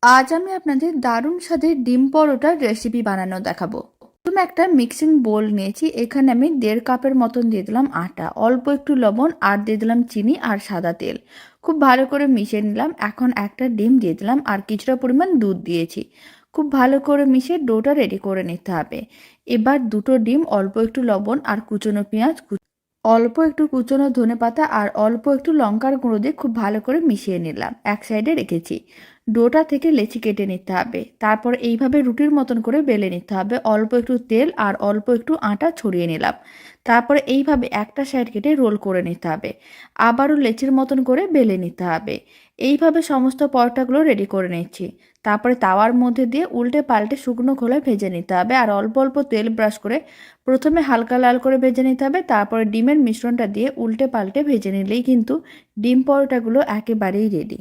আজ আমি আপনাদের দারুণ স্বাদের ডিম পরোটার রেসিপি বানানো দেখাবো। প্রথমে একটা মিক্সিং বোল নিয়েছি। এখানে আমি 1.5 কাপের মতন দিয়ে দিলাম আটা, অল্প একটু লবণ আর দিয়ে দিলাম চিনি আর সাদা তেল। খুব ভালো করে মিশিয়ে নিলাম। এখন একটা ডিম দিয়ে দিলাম আর কিছুটা পরিমাণ দুধ দিয়েছি। খুব ভালো করে মিশিয়ে ডোটা রেডি করে নিতে হবে। এবার দুটো ডিম, অল্প একটু লবণ আর কুচনো পেঁয়াজ, অল্প একটু কুচনো ধনেপাতা আর অল্প একটু লঙ্কার গুঁড়ো দিয়ে খুব ভালো করে মিশিয়ে নিলাম। এক সাইডে রেখেছি। ডোটা থেকে লেচি কেটে নিতে হবে। তারপর এইভাবে রুটির মতন করে বেলে নিতে হবে। অল্প একটু তেল আর অল্প একটু আটা ছড়িয়ে নিলাম। তারপরে এইভাবে একটা সাইড কেটে রোল করে নিতে হবে। আবারও লেচির মতন করে বেলে নিতে হবে। এইভাবে সমস্ত পরোটাগুলো রেডি করে নিচ্ছি। তারপরে তাওয়ার মধ্যে দিয়ে উল্টে পাল্টে শুকনো খোলায় ভেজে নিতে হবে আর অল্প অল্প তেল ব্রাশ করে প্রথমে হালকা লাল করে ভেজে নিতে হবে। তারপরে ডিমের মিশ্রণটা দিয়ে উল্টে পাল্টে ভেজে নিলেই কিন্তু ডিম পরোটাগুলো একেবারেই রেডি।